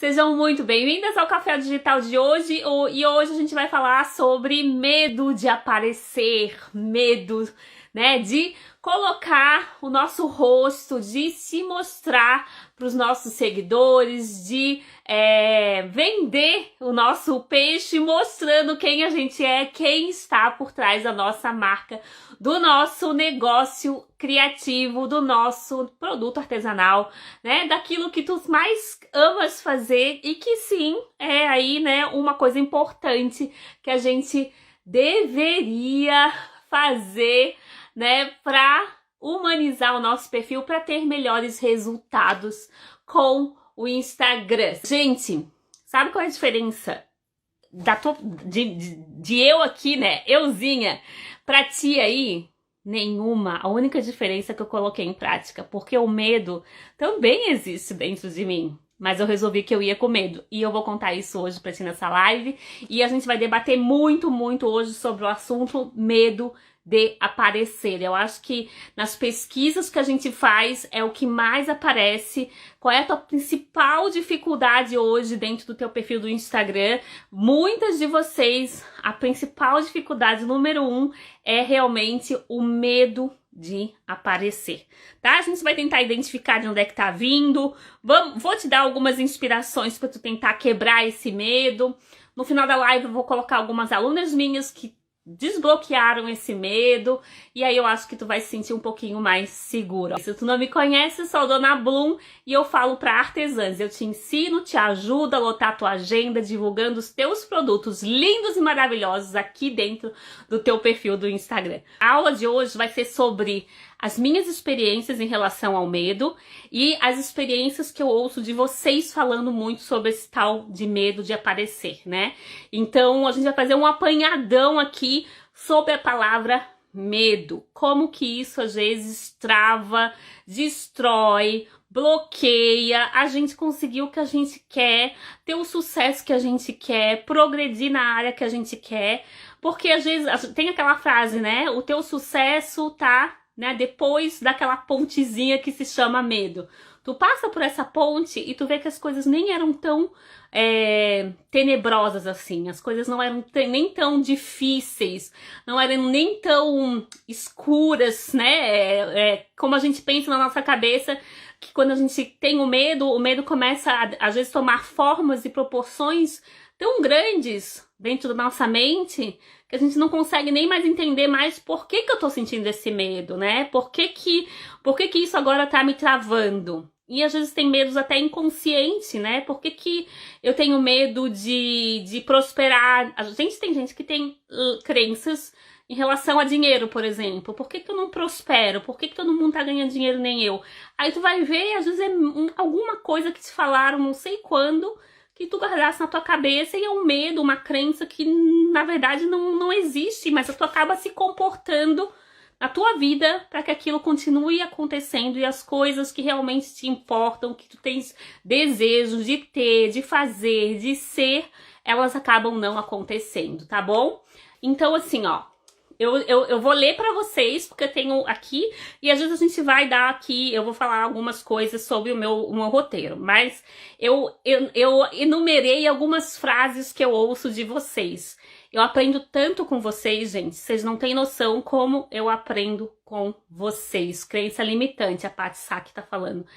Sejam muito bem-vindas ao Café Digital de hoje. E hoje a gente vai falar sobre medo de aparecer, medo, né, de colocar o nosso rosto, de se mostrar para os nossos seguidores, de vender o nosso peixe, mostrando quem a gente é, quem está por trás da nossa marca, do nosso negócio criativo, do nosso produto artesanal, né, daquilo que tu mais amas fazer e que sim, é aí, né, uma coisa importante que a gente deveria fazer, né, para humanizar o nosso perfil, para ter melhores resultados com o Instagram. Gente, sabe qual é a diferença de eu aqui, né, euzinha, pra ti aí? Nenhuma. A única diferença é que eu coloquei em prática, porque o medo também existe dentro de mim. Mas eu resolvi que eu ia com medo. E eu vou contar isso hoje pra ti nessa live. E a gente vai debater muito hoje sobre o assunto medo de aparecer. Eu acho que nas pesquisas que a gente faz é o que mais aparece. Qual é a tua principal dificuldade hoje dentro do teu perfil do Instagram? Muitas de vocês, a principal dificuldade número 1 é realmente o medo de aparecer, tá? A gente vai tentar identificar de onde é que tá vindo. Vou te dar algumas inspirações para tu tentar quebrar esse medo. No final da live eu vou colocar algumas alunas minhas que desbloquearam esse medo, e aí eu acho que tu vai se sentir um pouquinho mais segura. Se tu não me conhece, eu sou a Dona Bloom e eu falo para artesãs. Eu te ensino, te ajudo a lotar tua agenda, divulgando os teus produtos lindos e maravilhosos aqui dentro do teu perfil do Instagram. A aula de hoje vai ser sobre as minhas experiências em relação ao medo e as experiências que eu ouço de vocês falando muito sobre esse tal de medo de aparecer, né? Então a gente vai fazer um apanhadão aqui sobre a palavra medo. Como que isso às vezes trava, destrói, bloqueia a gente conseguir o que a gente quer, ter o sucesso que a gente quer, progredir na área que a gente quer. Porque às vezes tem aquela frase, né? O teu sucesso tá, né, depois daquela pontezinha que se chama medo. Tu passa por essa ponte e tu vê que as coisas nem eram tão tenebrosas assim, as coisas não eram nem tão difíceis, não eram nem tão escuras, né, como a gente pensa na nossa cabeça, que quando a gente tem o medo começa a, às vezes, tomar formas e proporções tão grandes dentro da nossa mente, que a gente não consegue nem mais entender mais por que eu tô sentindo esse medo, né? Por que isso agora tá me travando? E às vezes tem medos até inconsciente, né? Por que eu tenho medo de prosperar? Tem gente que tem crenças em relação a dinheiro, por exemplo. Por que eu não prospero? Por que todo mundo tá ganhando dinheiro, nem eu? Aí tu vai ver, às vezes é alguma coisa que te falaram, não sei quando, que tu guardasse na tua cabeça, e é um medo, uma crença que na verdade não existe, mas tu acaba se comportando na tua vida para que aquilo continue acontecendo, e as coisas que realmente te importam, que tu tens desejo de ter, de fazer, de ser, elas acabam não acontecendo, tá bom? Então assim, ó, eu vou ler para vocês, porque eu tenho aqui, e às vezes a gente vai dar aqui, eu vou falar algumas coisas sobre o meu roteiro, mas eu enumerei algumas frases que eu ouço de vocês. Eu aprendo tanto com vocês, gente, vocês não têm noção como eu aprendo com vocês. Crença limitante, a Paty Sack tá falando.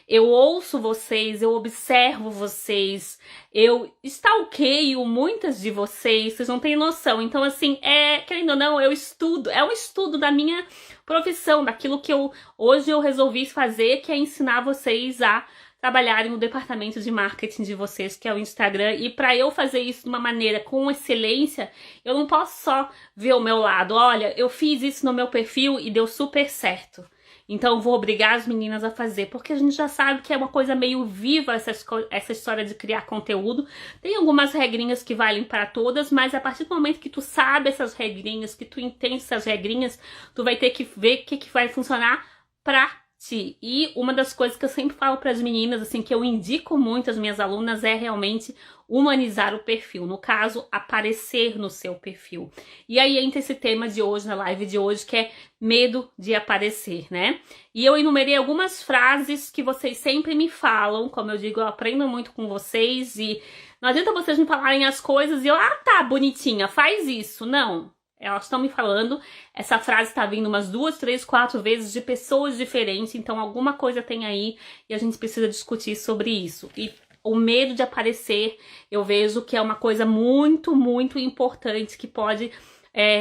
Eu ouço vocês, eu observo vocês, eu stalkeio muitas de vocês, vocês não têm noção. Então, assim, querendo ou não, eu estudo, é um estudo da minha profissão, daquilo que hoje eu resolvi fazer, que é ensinar vocês a trabalharem no departamento de marketing de vocês, que é o Instagram. E para eu fazer isso de uma maneira com excelência, eu não posso só ver o meu lado. Olha, eu fiz isso no meu perfil e deu super certo, então vou obrigar as meninas a fazer, porque a gente já sabe que é uma coisa meio viva essa história de criar conteúdo. Tem algumas regrinhas que valem para todas, mas a partir do momento que tu sabe essas regrinhas, que tu entende essas regrinhas, tu vai ter que ver o que vai funcionar para E uma das coisas que eu sempre falo para as meninas, assim, que eu indico muito às minhas alunas é realmente humanizar o perfil. No caso, aparecer no seu perfil. E aí entra esse tema de hoje, na live de hoje, que é medo de aparecer, né? E eu enumerei algumas frases que vocês sempre me falam. Como eu digo, eu aprendo muito com vocês e não adianta vocês me falarem as coisas e eu, ah, tá, bonitinha, faz isso. Não. Elas estão me falando, essa frase está vindo umas 2, 3, 4 vezes de pessoas diferentes, então alguma coisa tem aí e a gente precisa discutir sobre isso. E o medo de aparecer, eu vejo que é uma coisa muito, muito importante que pode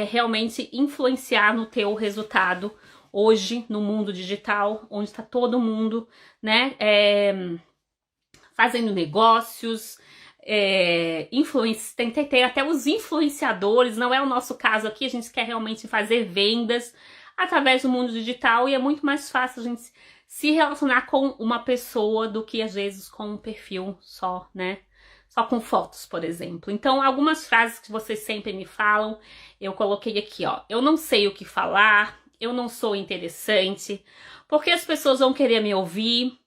realmente influenciar no teu resultado hoje no mundo digital, onde está todo mundo, né, fazendo negócios, tem até os influenciadores, não é o nosso caso aqui, a gente quer realmente fazer vendas através do mundo digital e é muito mais fácil a gente se relacionar com uma pessoa do que às vezes com um perfil só, né? Só com fotos, por exemplo. Então, algumas frases que vocês sempre me falam, eu coloquei aqui, ó. Eu não sei o que falar, eu não sou interessante, porque as pessoas vão querer me ouvir,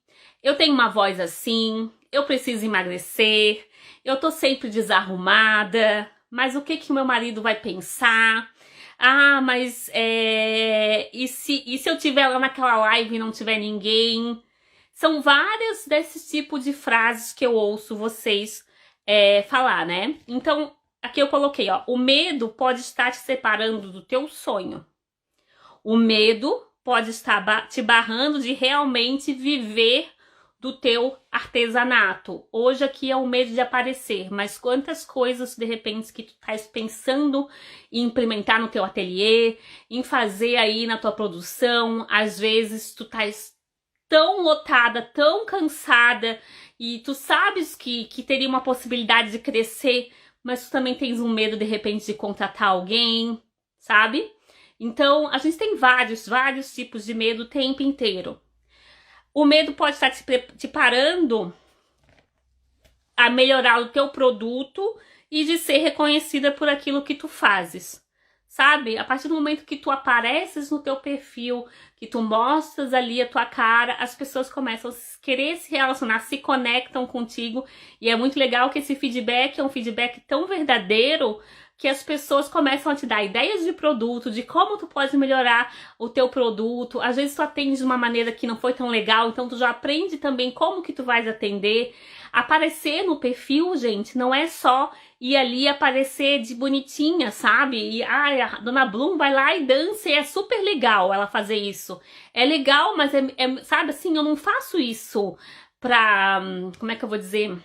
eu tenho uma voz assim, eu preciso emagrecer, eu tô sempre desarrumada, mas o que que meu marido vai pensar? Ah, mas e se eu tiver lá naquela live e não tiver ninguém? São várias desses tipos de frases que eu ouço vocês falar, né? Então, aqui eu coloquei, ó, o medo pode estar te separando do teu sonho. O medo pode estar te barrando de realmente viver do teu artesanato. Hoje aqui é o medo de aparecer, mas quantas coisas de repente que tu estás pensando em implementar no teu ateliê, em fazer aí na tua produção, às vezes tu estás tão lotada, tão cansada e tu sabes que teria uma possibilidade de crescer, mas tu também tens um medo de repente de contratar alguém, sabe? Então a gente tem vários tipos de medo o tempo inteiro. O medo pode estar te parando a melhorar o teu produto e de ser reconhecida por aquilo que tu fazes, sabe? A partir do momento que tu apareces no teu perfil, que tu mostras ali a tua cara, as pessoas começam a querer se relacionar, se conectam contigo e é muito legal que esse feedback é um feedback tão verdadeiro que as pessoas começam a te dar ideias de produto, de como tu pode melhorar o teu produto. Às vezes tu atende de uma maneira que não foi tão legal, então tu já aprende também como que tu vais atender. Aparecer no perfil, gente, não é só ir ali aparecer de bonitinha, sabe? E a Dona Bloom vai lá e dança e é super legal ela fazer isso. É legal, mas sabe assim, eu não faço isso pra, como é que eu vou dizer?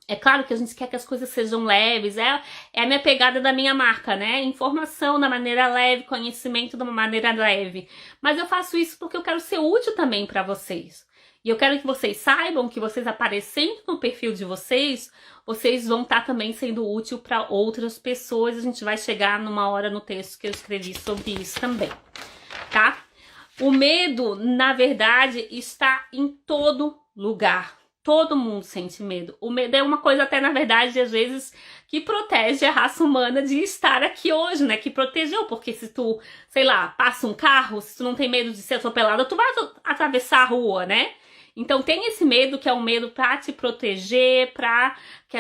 É claro que a gente quer que as coisas sejam leves, é a minha pegada da minha marca, né? Informação da maneira leve, conhecimento de uma maneira leve. Mas eu faço isso porque eu quero ser útil também para vocês. E eu quero que vocês saibam que vocês aparecendo no perfil de vocês, vocês vão estar também sendo útil para outras pessoas. A gente vai chegar numa hora no texto que eu escrevi sobre isso também, tá? O medo, na verdade, está em todo lugar. Todo mundo sente medo. O medo é uma coisa até, na verdade, às vezes, que protege a raça humana de estar aqui hoje, né? Que protegeu, porque se tu, sei lá, passa um carro, se tu não tem medo de ser atropelada, tu vai atravessar a rua, né? Então tem esse medo que é um medo pra te proteger, pra que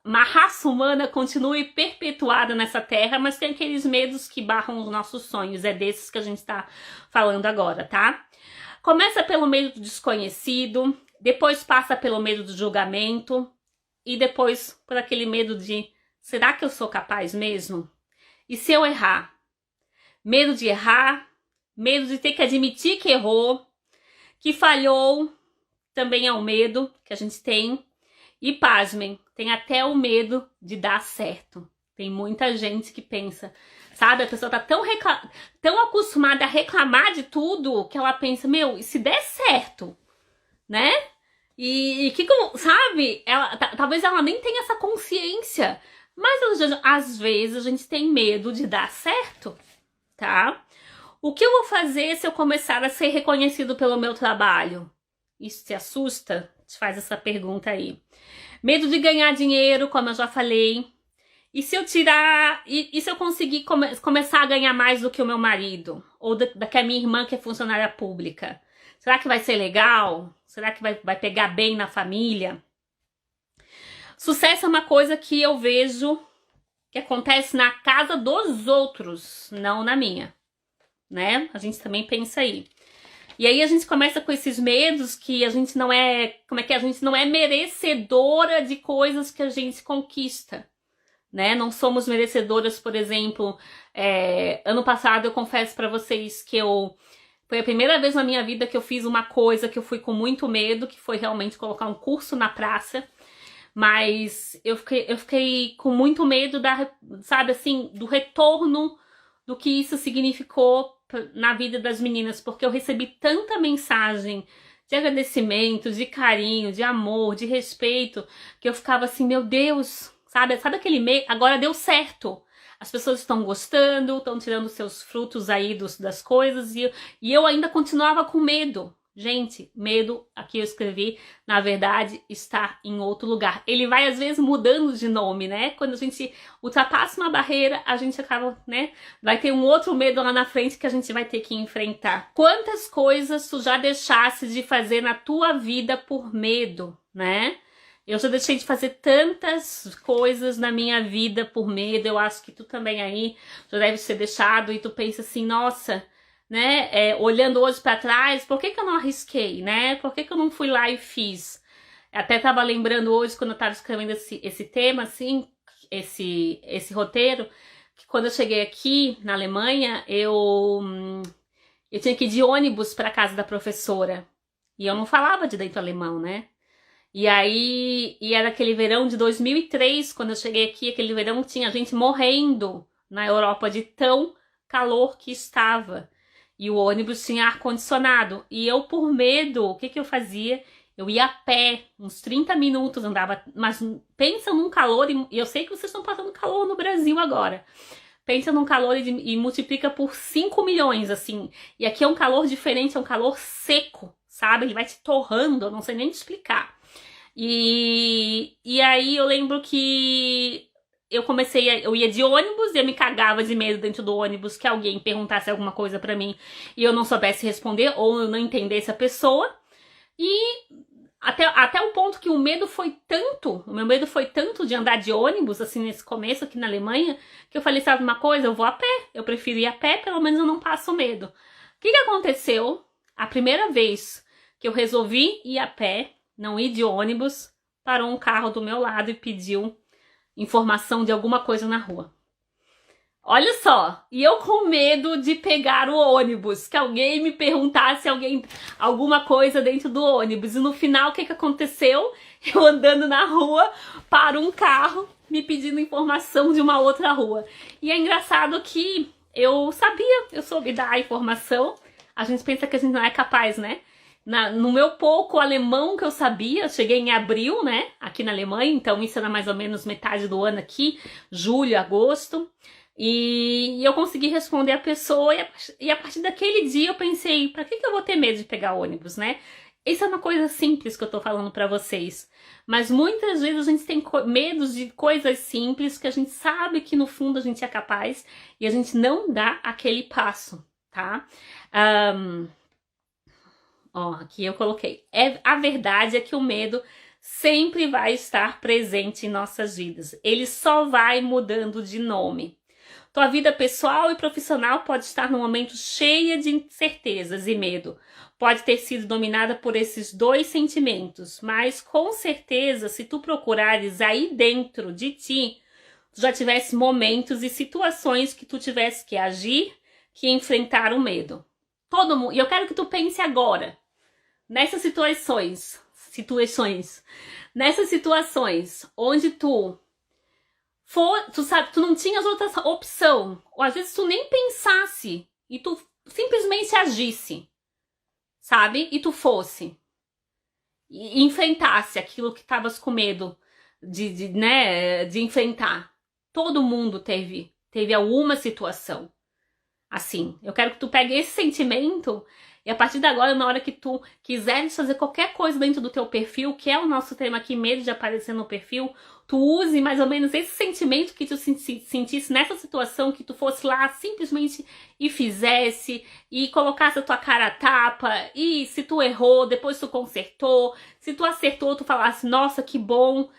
uma raça humana continue perpetuada nessa terra, mas tem aqueles medos que barram os nossos sonhos. É desses que a gente tá falando agora, tá? Começa pelo medo do desconhecido, depois passa pelo medo do julgamento e depois por aquele medo de, será que eu sou capaz mesmo? E se eu errar? Medo de errar, medo de ter que admitir que errou, que falhou, também é um medo que a gente tem. E pasmem, tem até o medo de dar certo. Tem muita gente que pensa, sabe? A pessoa tá tão acostumada a reclamar de tudo que ela pensa, meu, e se der certo? Né? E que, sabe? Talvez ela nem tenha essa consciência. Mas às vezes a gente tem medo de dar certo, tá? O que eu vou fazer se eu começar a ser reconhecido pelo meu trabalho? Isso te assusta? Te faz essa pergunta aí. Medo de ganhar dinheiro, como eu já falei. E se eu tirar... E se eu conseguir começar a ganhar mais do que o meu marido? Ou da que a minha irmã, que é funcionária pública? Será que vai ser legal? Será que vai pegar bem na família? Sucesso é uma coisa que eu vejo que acontece na casa dos outros, não na minha, né? A gente também pensa aí. E aí a gente começa com esses medos que a gente não é, como é que é? A gente não é merecedora de coisas que a gente conquista, né? Não somos merecedoras, por exemplo, ano passado eu confesso pra vocês que foi a primeira vez na minha vida que eu fiz uma coisa que eu fui com muito medo, que foi realmente colocar um curso na praça. Mas eu fiquei com muito medo sabe assim, do retorno do que isso significou na vida das meninas, porque eu recebi tanta mensagem de agradecimento, de carinho, de amor, de respeito, que eu ficava assim, meu Deus, sabe aquele meio, agora deu certo. As pessoas estão gostando, estão tirando seus frutos aí das coisas, e eu ainda continuava com medo. Gente, medo, aqui eu escrevi, na verdade, está em outro lugar. Ele vai, às vezes, mudando de nome, né? Quando a gente ultrapassa uma barreira, a gente acaba, né? Vai ter um outro medo lá na frente que a gente vai ter que enfrentar. Quantas coisas tu já deixaste de fazer na tua vida por medo, né? Eu já deixei de fazer tantas coisas na minha vida por medo. Eu acho que tu também aí já deve ser deixado e tu pensa assim, nossa, né, olhando hoje pra trás, por que eu não arrisquei, né? Por que eu não fui lá e fiz? Até tava lembrando hoje, quando eu tava escrevendo esse tema, assim, esse roteiro, que quando eu cheguei aqui na Alemanha, eu tinha que ir de ônibus pra casa da professora. E eu não falava direito alemão, né? E era aquele verão de 2003, quando eu cheguei aqui, aquele verão tinha gente morrendo na Europa de tão calor que estava. E o ônibus tinha ar-condicionado. E eu, por medo, o que eu fazia? Eu ia a pé, uns 30 minutos andava. Mas pensa num calor, e eu sei que vocês estão passando calor no Brasil agora. Pensa num calor e multiplica por 5 milhões, assim. E aqui é um calor diferente, é um calor seco, sabe? Ele vai te torrando, eu não sei nem te explicar. E aí eu lembro que eu ia de ônibus e eu me cagava de medo dentro do ônibus que alguém perguntasse alguma coisa pra mim e eu não soubesse responder ou eu não entendesse a pessoa. E até o ponto que o meu medo foi tanto de andar de ônibus, assim, nesse começo aqui na Alemanha, que eu falei, sabe uma coisa? Eu vou a pé, eu prefiro ir a pé, pelo menos eu não passo medo. O que aconteceu? A primeira vez que eu resolvi ir a pé, não ir de ônibus, parou um carro do meu lado e pediu informação de alguma coisa na rua. Olha só, e eu com medo de pegar o ônibus, que alguém me perguntasse alguma coisa dentro do ônibus. E no final, o que aconteceu? Eu andando na rua, para um carro me pedindo informação de uma outra rua. E é engraçado que eu soube dar a informação. A gente pensa que a gente não é capaz, né? No meu pouco alemão que eu sabia, eu cheguei em abril, né, aqui na Alemanha, então isso era mais ou menos metade do ano aqui, julho, agosto, e eu consegui responder a pessoa, e a partir daquele dia eu pensei, pra que eu vou ter medo de pegar ônibus, né? Isso é uma coisa simples que eu tô falando pra vocês, mas muitas vezes a gente tem medo de coisas simples que a gente sabe que no fundo a gente é capaz, e a gente não dá aquele passo, tá? Ó, aqui eu coloquei. A verdade é que o medo sempre vai estar presente em nossas vidas. Ele só vai mudando de nome. Tua vida pessoal e profissional pode estar num momento cheia de incertezas e medo. Pode ter sido dominada por esses dois sentimentos, mas com certeza, se tu procurares aí dentro de ti, tu já tivesse momentos e situações que tu tivesse que agir, que enfrentar o medo. Todo mundo, e eu quero que tu pense agora, nessas situações onde tu não tinhas outra opção, ou às vezes tu nem pensasse e tu simplesmente agisse, sabe? E tu fosse e enfrentasse aquilo que estavas com medo de enfrentar. Todo mundo teve alguma situação assim. Eu quero que tu pegue esse sentimento E a partir de agora, na hora que tu quiseres fazer qualquer coisa dentro do teu perfil, que é o nosso tema aqui, medo de aparecer no perfil, tu use mais ou menos esse sentimento que tu sentisse nessa situação, que tu fosse lá simplesmente e fizesse, e colocasse a tua cara a tapa, e se tu errou, depois tu consertou, se tu acertou, tu falasse, nossa, que bom.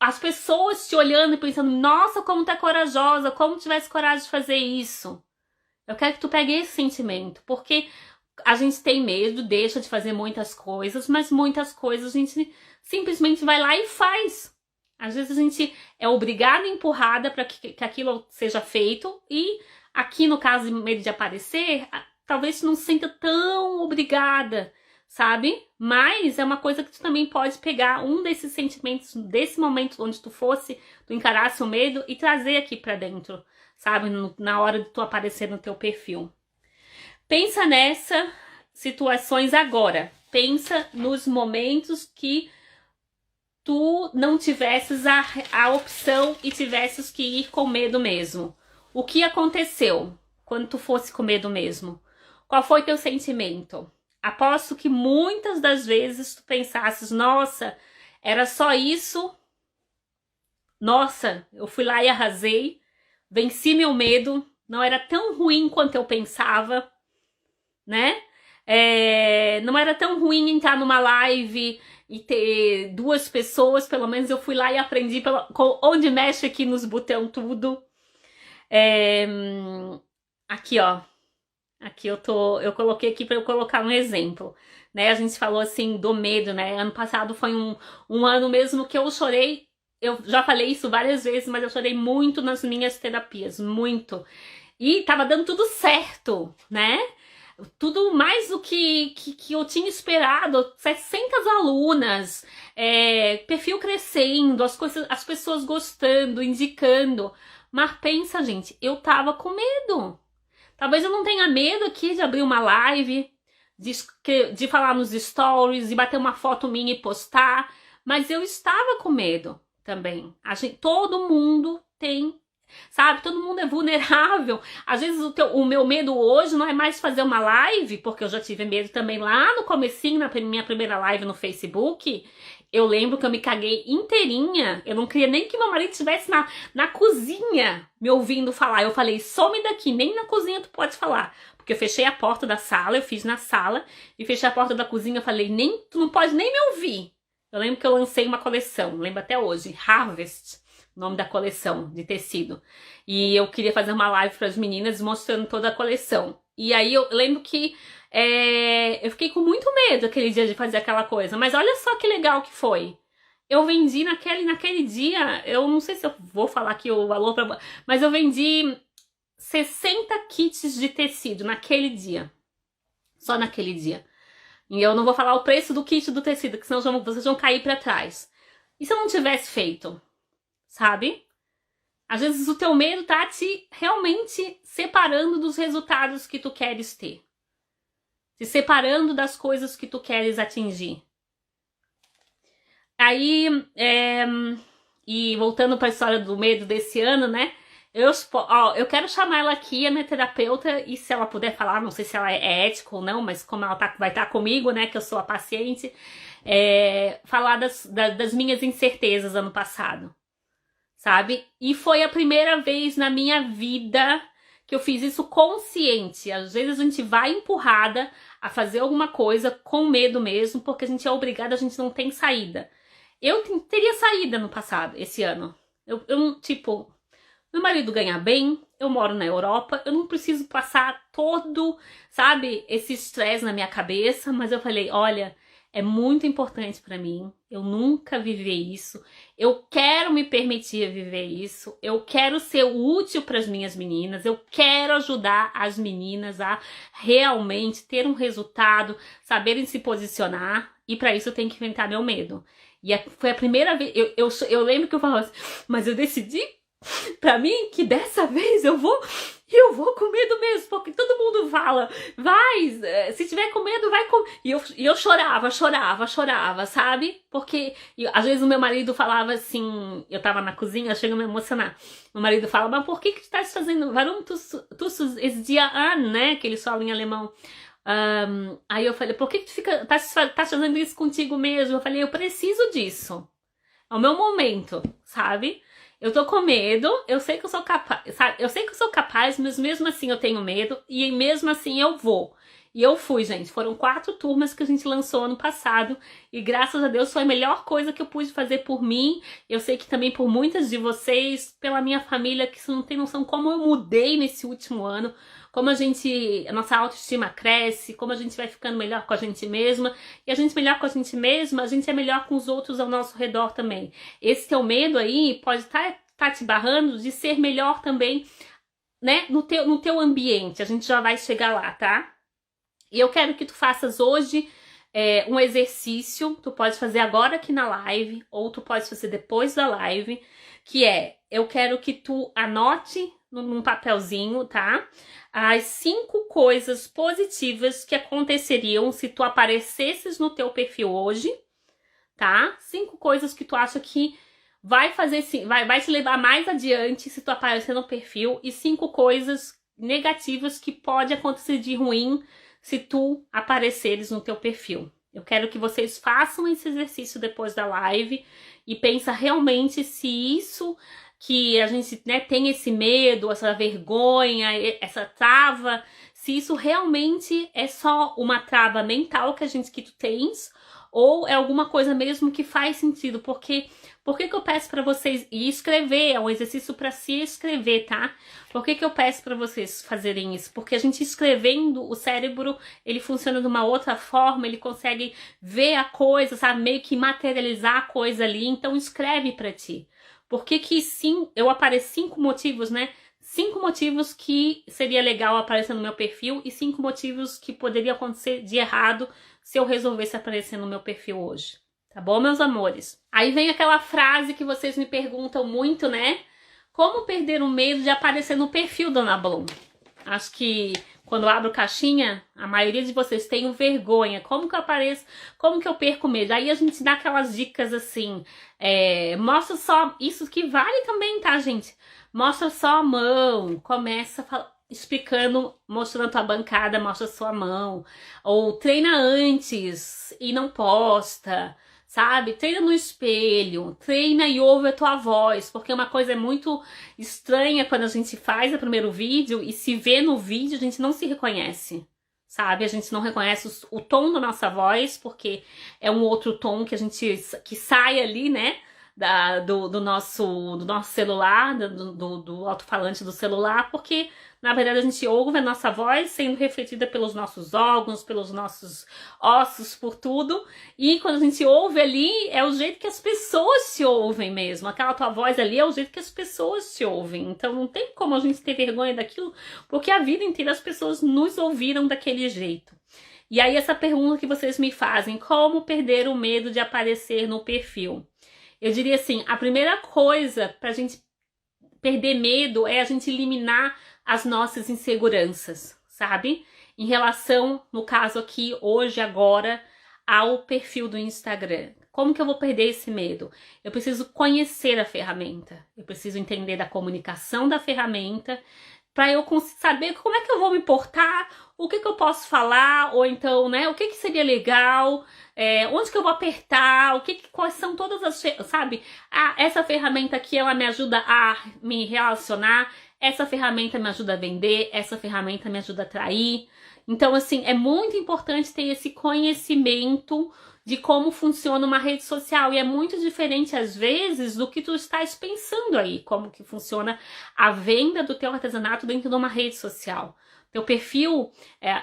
As pessoas te olhando e pensando, nossa, como tu é corajosa, como tivesse coragem de fazer isso. Eu quero que tu pegue esse sentimento, porque a gente tem medo, deixa de fazer muitas coisas, mas muitas coisas a gente simplesmente vai lá e faz. Às vezes a gente é obrigada, empurrada para que aquilo seja feito, e aqui no caso de medo de aparecer, talvez tu não se sinta tão obrigada, sabe? Mas é uma coisa que tu também pode pegar um desses sentimentos, desse momento onde tu encarasse o medo e trazer aqui pra dentro, sabe? Na hora de tu aparecer no teu perfil. Pensa nessas situações agora. Pensa nos momentos que tu não tivesses a opção e tivesses que ir com medo mesmo. O que aconteceu quando tu fosse com medo mesmo? Qual foi teu sentimento? Aposto que muitas das vezes tu pensasses, nossa, era só isso? Nossa, eu fui lá e arrasei, venci meu medo, não era tão ruim quanto eu pensava, né? Não era tão ruim entrar numa live e ter 2 pessoas, pelo menos eu fui lá e aprendi onde mexe aqui nos botão tudo. Aqui, ó. Aqui eu coloquei aqui para eu colocar um exemplo, né? A gente falou assim do medo, né? Ano passado foi um ano mesmo que eu chorei. Eu já falei isso várias vezes, mas eu chorei muito nas minhas terapias, muito. E tava dando tudo certo, né? Tudo mais do que eu tinha esperado. 700 alunas, perfil crescendo, as pessoas gostando, indicando. Mas pensa, gente, eu tava com medo. Talvez eu não tenha medo aqui de abrir uma live, de falar nos stories, de bater uma foto minha e postar, mas eu estava com medo também. Todo mundo tem, sabe? Todo mundo é vulnerável. Às vezes o meu medo hoje não é mais fazer uma live, porque eu já tive medo também lá no comecinho, na minha primeira live no Facebook. Eu lembro que eu me caguei inteirinha. Eu não queria nem que meu marido estivesse na cozinha me ouvindo falar. Eu falei, some daqui, nem na cozinha tu pode falar. Porque eu fechei a porta da sala, eu fiz na sala, e fechei a porta da cozinha, eu falei, tu não pode nem me ouvir. Eu lembro que eu lancei uma coleção, lembro até hoje, Harvest, o nome da coleção de tecido. E eu queria fazer uma live para as meninas mostrando toda a coleção. E aí eu lembro que eu fiquei com muito medo aquele dia de fazer aquela coisa. Mas olha só que legal que foi. Eu vendi naquele dia, eu não sei se eu vou falar aqui o valor, mas eu vendi 60 kits de tecido naquele dia. Só naquele dia. E eu não vou falar o preço do kit do tecido, que senão vocês vão cair pra trás. E se eu não tivesse feito? Sabe? Às vezes o teu medo tá te realmente separando dos resultados que tu queres ter. Se separando das coisas que tu queres atingir. Aí, e voltando para a história do medo desse ano, né? Eu quero chamar ela aqui, a minha terapeuta, e se ela puder falar, não sei se ela é ética ou não, mas como ela vai estar comigo, né? Que eu sou a paciente, falar das minhas incertezas ano passado, sabe? E foi a primeira vez na minha vida que eu fiz isso consciente. Às vezes a gente vai empurrada a fazer alguma coisa com medo mesmo, porque a gente é obrigada, a gente não tem saída. Eu teria saída no passado, esse ano. Tipo, meu marido ganha bem, eu moro na Europa, eu não preciso passar todo, sabe, esse estresse na minha cabeça, mas eu falei, olha, é muito importante pra mim, eu nunca vivi isso, eu quero me permitir viver isso, eu quero ser útil para as minhas meninas, eu quero ajudar as meninas a realmente ter um resultado, saberem se posicionar, e para isso eu tenho que enfrentar meu medo. E foi a primeira vez, eu lembro que eu falava assim, mas eu decidi pra mim que dessa vez eu vou com medo mesmo, porque todo mundo fala, vai, se tiver com medo, vai com... E eu chorava, sabe? Porque às vezes o meu marido falava assim, eu tava na cozinha, chega a me emocionar. Meu marido fala, mas por que tu estás fazendo, warum tust es dir an, né? Que eles falam em alemão. Aí eu falei, por que tu tá fazendo isso contigo mesmo? Eu falei, eu preciso disso. É o meu momento, sabe? Eu tô com medo, eu sei que eu sou capaz, sabe? Eu sei que eu sou capaz, mas mesmo assim eu tenho medo e mesmo assim eu vou. E eu fui, gente. Foram 4 turmas que a gente lançou ano passado e graças a Deus foi a melhor coisa que eu pude fazer por mim. Eu sei que também por muitas de vocês, pela minha família, que você não tem noção como eu mudei nesse último ano, como a nossa autoestima cresce, como a gente vai ficando melhor com a gente mesma. E a gente melhor com a gente mesma, a gente é melhor com os outros ao nosso redor também. Esse teu medo aí pode tá te barrando de ser melhor também, né, no teu ambiente. A gente já vai chegar lá, tá? E eu quero que tu faças hoje um exercício, tu pode fazer agora aqui na live, ou tu pode fazer depois da live, que eu quero que tu anote num papelzinho, tá? As 5 coisas positivas que aconteceriam se tu aparecesses no teu perfil hoje, tá? 5 coisas que tu acha que vai fazer, vai te levar mais adiante se tu aparecer no perfil, e 5 coisas negativas que pode acontecer de ruim se tu apareceres no teu perfil. Eu quero que vocês façam esse exercício depois da live e pensa realmente se isso que a gente, né, tem esse medo, essa vergonha, essa trava, se isso realmente é só uma trava mental que tu tens, ou é alguma coisa mesmo que faz sentido, porque por que eu peço para vocês escrever? É um exercício para se escrever, tá? Por que eu peço para vocês fazerem isso? Porque a gente escrevendo, o cérebro, ele funciona de uma outra forma, ele consegue ver a coisa, sabe? Meio que materializar a coisa ali. Então escreve para ti. Por que sim, eu apareci 5 motivos, né? 5 motivos que seria legal aparecer no meu perfil e 5 motivos que poderia acontecer de errado se eu resolvesse aparecer no meu perfil hoje. Tá bom, meus amores? Aí vem aquela frase que vocês me perguntam muito, né? Como perder o medo de aparecer no perfil, Dona Bloom? Acho que quando eu abro caixinha, a maioria de vocês tem vergonha. Como que eu apareço? Como que eu perco o medo? Aí a gente dá aquelas dicas assim. Mostra só... Isso que vale também, tá, gente? Mostra só a mão. Começa explicando, mostrando a tua bancada, mostra sua mão. Ou treina antes e não posta. Sabe? Treina no espelho, treina e ouve a tua voz, porque uma coisa é muito estranha quando a gente faz o primeiro vídeo e se vê no vídeo, a gente não se reconhece, sabe? A gente não reconhece o tom da nossa voz, porque é um outro tom que sai ali, né? Do nosso celular, do alto-falante do celular, porque na verdade a gente ouve a nossa voz sendo refletida pelos nossos órgãos, pelos nossos ossos, por tudo, e quando a gente ouve ali é o jeito que as pessoas se ouvem mesmo, aquela tua voz ali é o jeito que as pessoas se ouvem, então não tem como a gente ter vergonha daquilo, porque a vida inteira as pessoas nos ouviram daquele jeito. E aí essa pergunta que vocês me fazem, como perder o medo de aparecer no perfil? Eu diria assim, a primeira coisa pra gente perder medo é a gente eliminar as nossas inseguranças, sabe? Em relação, no caso aqui, hoje, agora, ao perfil do Instagram. Como que eu vou perder esse medo? Eu preciso conhecer a ferramenta. Eu preciso entender da comunicação da ferramenta para eu saber como é que eu vou me portar, o que eu posso falar, ou então, né, o que seria legal, onde que eu vou apertar, quais são todas as, sabe? Essa ferramenta aqui, ela me ajuda a me relacionar, essa ferramenta me ajuda a vender, essa ferramenta me ajuda a atrair. Então, assim, é muito importante ter esse conhecimento de como funciona uma rede social, e é muito diferente às vezes do que tu estás pensando aí, como que funciona a venda do teu artesanato dentro de uma rede social. Teu perfil,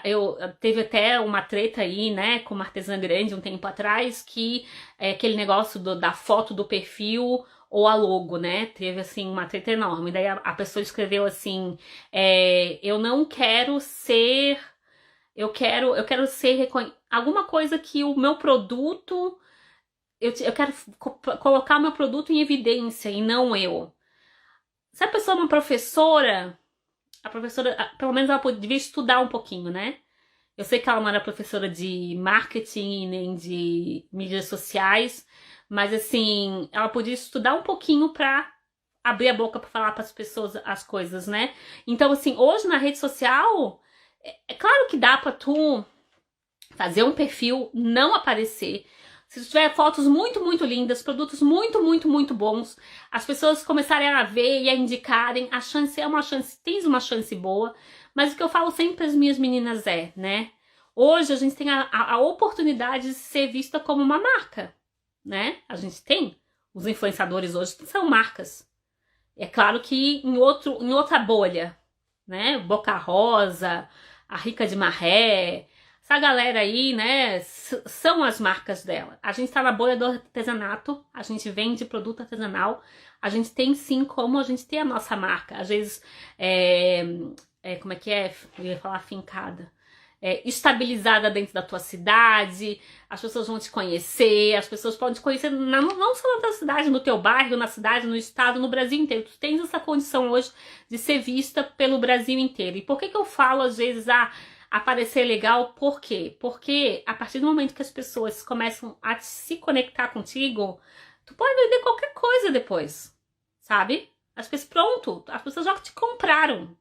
eu teve até uma treta aí, né, com uma artesã grande um tempo atrás, que é aquele negócio da foto do perfil ou a logo, né, teve assim uma treta enorme, daí a pessoa escreveu assim, eu não quero ser... Eu quero ser alguma coisa que o meu produto, eu quero colocar o meu produto em evidência e não eu. Se a pessoa é uma professora, a professora, pelo menos ela devia estudar um pouquinho, né? Eu sei que ela não era professora de marketing nem de mídias sociais, mas assim, ela podia estudar um pouquinho pra abrir a boca pra falar para as pessoas as coisas, né? Então assim, hoje na rede social... É claro que dá pra tu fazer um perfil, não aparecer. Se tiver fotos muito, muito lindas, produtos muito, muito, muito bons, as pessoas começarem a ver e a indicarem, a chance é uma chance, tens uma chance boa, mas o que eu falo sempre para as minhas meninas é, né? Hoje a gente tem a oportunidade de ser vista como uma marca, né? A gente tem, os influenciadores hoje são marcas. É claro que em outra bolha, né? Boca Rosa, a Rica de Marré, essa galera aí, né, são as marcas dela. A gente tá na bolha do artesanato, a gente vende produto artesanal, a gente tem sim como a gente ter a nossa marca. Às vezes, como é que é? Eu ia falar fincada. Estabilizada dentro da tua cidade, as pessoas vão te conhecer, as pessoas podem te conhecer não só na tua cidade, no teu bairro, na cidade, no estado, no Brasil inteiro. Tu tens essa condição hoje de ser vista pelo Brasil inteiro. E por que eu falo às vezes aparecer legal? Por quê? Porque a partir do momento que as pessoas começam a se conectar contigo, tu pode vender qualquer coisa depois, sabe? As pessoas já te compraram.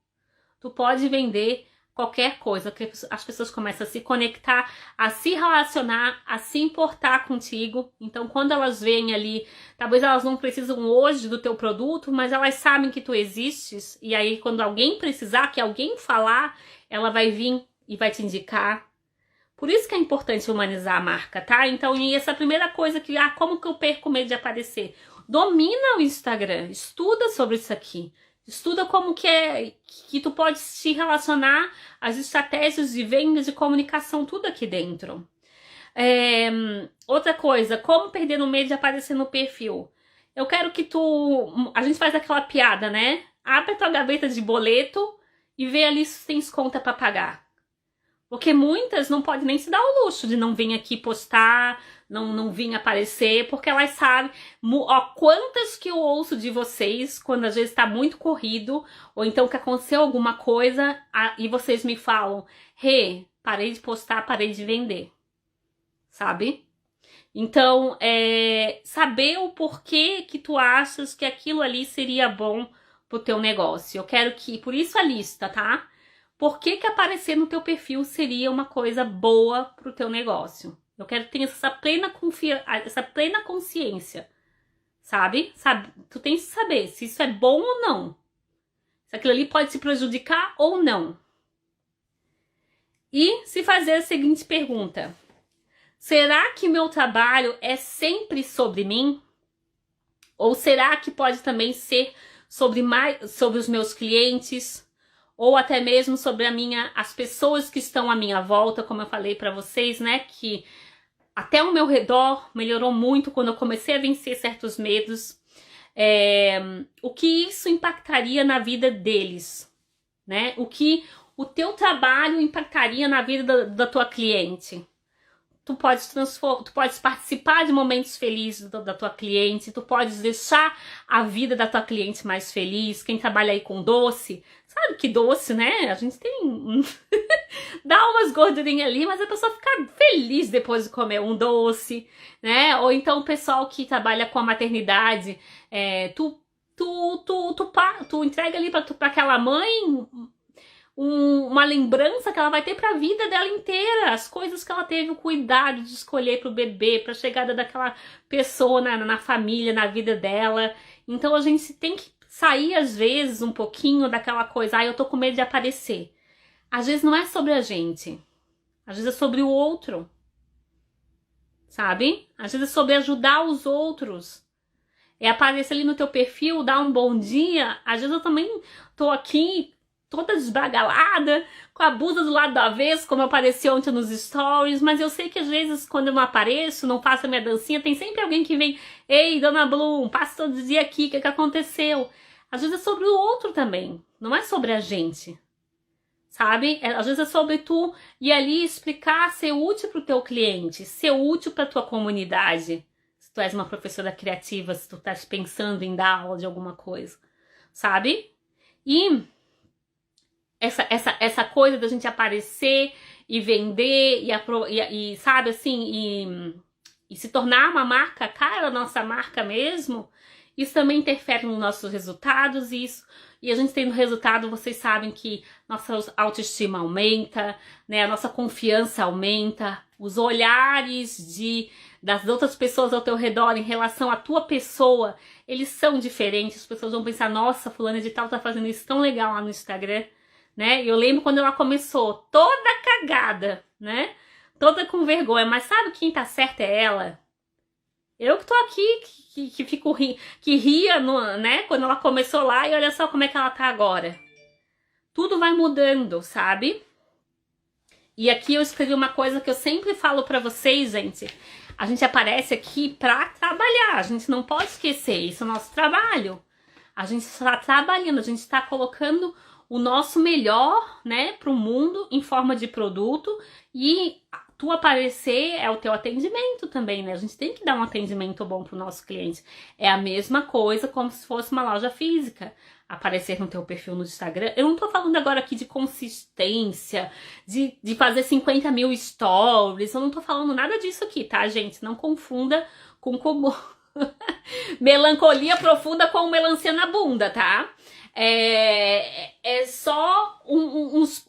Tu pode vender qualquer coisa, que as pessoas começam a se conectar, a se relacionar, a se importar contigo. Então, quando elas veem ali, talvez elas não precisam hoje do teu produto, mas elas sabem que tu existes, e aí quando alguém precisar, que alguém falar, ela vai vir e vai te indicar. Por isso que é importante humanizar a marca, tá? Então, e essa primeira coisa que, como que eu perco medo de aparecer? Domina o Instagram, estuda sobre isso aqui. Estuda como que tu pode se relacionar, as estratégias de venda, de comunicação, tudo aqui dentro. Outra coisa, como perder no medo de aparecer no perfil? Eu quero que a gente faz aquela piada, né? Abre a tua gaveta de boleto e vê ali se tens conta para pagar. Porque muitas não podem nem se dar o luxo de não vir aqui postar, não vir aparecer, porque elas sabem, quantas que eu ouço de vocês, quando às vezes tá muito corrido, ou então que aconteceu alguma coisa, e vocês me falam, parei de postar, parei de vender, sabe? Então, saber o porquê que tu achas que aquilo ali seria bom pro teu negócio. Eu quero por isso a lista, tá? Por que aparecer no teu perfil seria uma coisa boa pro teu negócio? Eu quero que tenha essa plena consciência, sabe? Tu tens que saber se isso é bom ou não. Se aquilo ali pode te prejudicar ou não. E se fazer a seguinte pergunta: será que meu trabalho é sempre sobre mim? Ou será que pode também ser sobre os meus clientes? Ou até mesmo sobre as pessoas que estão à minha volta, como eu falei para vocês, né? Que até o meu redor melhorou muito quando eu comecei a vencer certos medos. O que isso impactaria na vida deles, né? O que o teu trabalho impactaria na vida da tua cliente. Tu podes participar de momentos felizes da tua cliente, tu podes deixar a vida da tua cliente mais feliz. Quem trabalha aí com doce, sabe que doce, né? A gente tem... dá umas gordurinhas ali, mas a pessoa fica feliz depois de comer um doce, né? Ou então o pessoal que trabalha com a maternidade, tu entrega ali pra aquela mãe uma lembrança que ela vai ter para a vida dela inteira, as coisas que ela teve o cuidado de escolher para o bebê, para a chegada daquela pessoa na família, na vida dela. Então a gente tem que sair às vezes um pouquinho daquela coisa, eu tô com medo de aparecer. Às vezes não é sobre a gente, às vezes é sobre o outro, sabe? Às vezes é sobre ajudar os outros. É aparecer ali no teu perfil, dar um bom dia. Às vezes eu também tô aqui toda desbagalada, com a blusa do lado do avesso, como apareceu ontem nos stories, mas eu sei que às vezes quando eu não apareço, não faço a minha dancinha, tem sempre alguém que vem, ei, Dona Bloom, passa todo dia aqui, o que aconteceu? Às vezes é sobre o outro também, não é sobre a gente, sabe? Às vezes é sobre tu ir ali explicar, ser útil pro teu cliente, ser útil pra tua comunidade, se tu és uma professora criativa, se tu estás pensando em dar aula de alguma coisa, sabe? E essa coisa da gente aparecer e vender e sabe assim, e se tornar uma marca, cara, nossa marca mesmo, Isso também interfere nos nossos resultados, e a gente tendo resultado, vocês sabem que nossa autoestima aumenta, né? A nossa confiança aumenta, os olhares das outras pessoas ao teu redor em relação à tua pessoa, eles são diferentes. As pessoas vão pensar, nossa, fulana de tal tá fazendo isso tão legal lá no Instagram, né? Eu lembro quando ela começou, toda cagada, né? Toda com vergonha, mas sabe quem tá certa é ela. Eu que tô aqui, que fico que ria, né? Quando ela começou lá, e olha só como é que ela tá agora. Tudo vai mudando, sabe? E aqui eu escrevi uma coisa que eu sempre falo pra vocês, gente. A gente aparece aqui pra trabalhar, a gente não pode esquecer, isso é o nosso trabalho. A gente está trabalhando, a gente está colocando o nosso melhor, né, pro mundo em forma de produto, e tu aparecer é o teu atendimento também, né? A gente tem que dar um atendimento bom pro nosso cliente. É a mesma coisa como se fosse uma loja física. Aparecer no teu perfil no Instagram. Eu não tô falando agora aqui de consistência, de fazer 50 mil stories. Eu não tô falando nada disso aqui, tá, gente? Não confunda com como melancolia profunda com melancia na bunda, tá? É só uns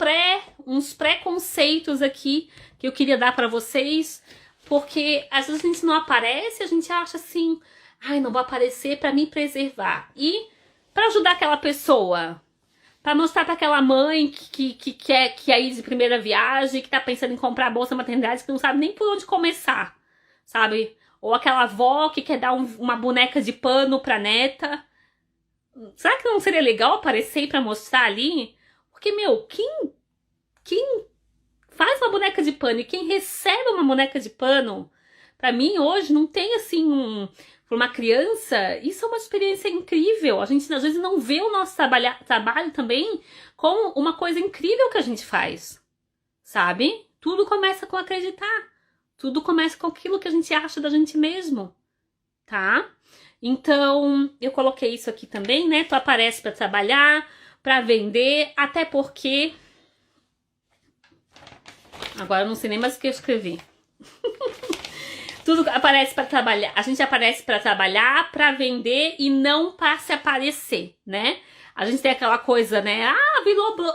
pré-conceitos aqui que eu queria dar pra vocês, porque às vezes a gente não aparece, a gente acha assim, ai, não vou aparecer pra me preservar. E pra ajudar aquela pessoa, pra mostrar pra aquela mãe que quer ir de primeira viagem, que tá pensando em comprar a bolsa maternidade, que não sabe nem por onde começar, sabe? Ou aquela avó que quer dar uma boneca de pano pra neta. Será que não seria legal aparecer pra mostrar ali? Porque, meu, quem faz uma boneca de pano e quem recebe uma boneca de pano, pra mim hoje não tem assim para uma criança, isso é uma experiência incrível. A gente às vezes não vê o nosso trabalho também como uma coisa incrível que a gente faz, sabe? Tudo começa com acreditar. Tudo começa com aquilo que a gente acha da gente mesmo, tá? Então, eu coloquei isso aqui também, né? Tu aparece para trabalhar, para vender, até porque... Agora eu não sei nem mais o que eu escrevi. Tudo aparece para trabalhar. A gente aparece para trabalhar, para vender e não para se aparecer, né? A gente tem aquela coisa, né? Ah,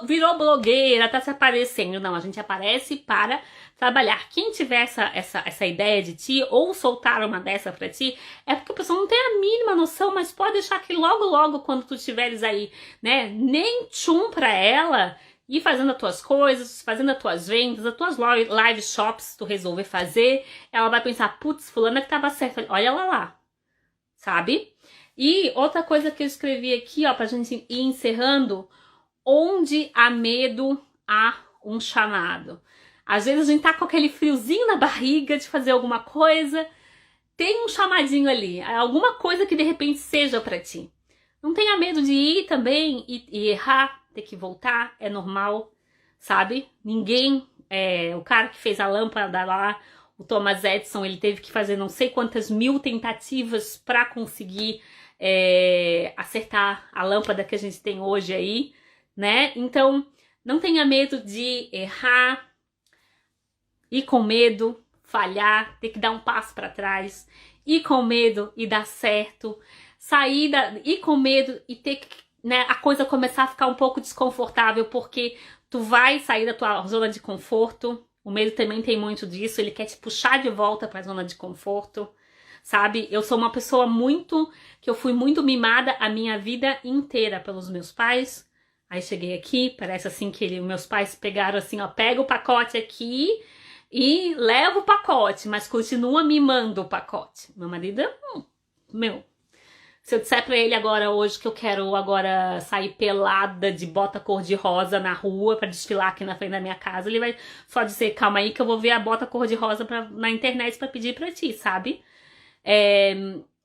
virou blogueira, tá se aparecendo. Não, a gente aparece para trabalhar. Quem tiver essa ideia de ti, ou soltar uma dessa pra ti, é porque a pessoa não tem a mínima noção, mas pode deixar que logo, quando tu estiveres aí, né, nem tchum pra ela, ir fazendo as tuas coisas, fazendo as tuas vendas, as tuas live shops, tu resolver fazer, ela vai pensar, putz, fulana que tava certa, olha ela lá, sabe? E outra coisa que eu escrevi aqui, ó, pra gente ir encerrando, onde há medo, há um chamado. Às vezes a gente tá com aquele friozinho na barriga de fazer alguma coisa, tem um chamadinho ali, alguma coisa que de repente seja pra ti. Não tenha medo de ir também e errar, ter que voltar, é normal, sabe? Ninguém, o cara que fez a lâmpada lá, o Thomas Edison, ele teve que fazer não sei quantas mil tentativas pra conseguir acertar a lâmpada que a gente tem hoje aí, né? Então, não tenha medo de errar, ir com medo, falhar, ter que dar um passo para trás, ir com medo e dar certo, ir com medo e ter que, né, a coisa começar a ficar um pouco desconfortável, porque tu vai sair da tua zona de conforto. O medo também tem muito disso, ele quer te puxar de volta para a zona de conforto, sabe? Eu sou uma pessoa que eu fui muito mimada a minha vida inteira pelos meus pais. Aí cheguei aqui, parece assim que meus pais pegaram assim, ó, pega o pacote aqui e leva o pacote, mas continua mimando o pacote. Meu marido, se eu disser pra ele agora hoje que eu quero agora sair pelada de bota cor-de-rosa na rua pra desfilar aqui na frente da minha casa, ele vai só dizer, calma aí que eu vou ver a bota cor-de-rosa na internet pra pedir pra ti, sabe?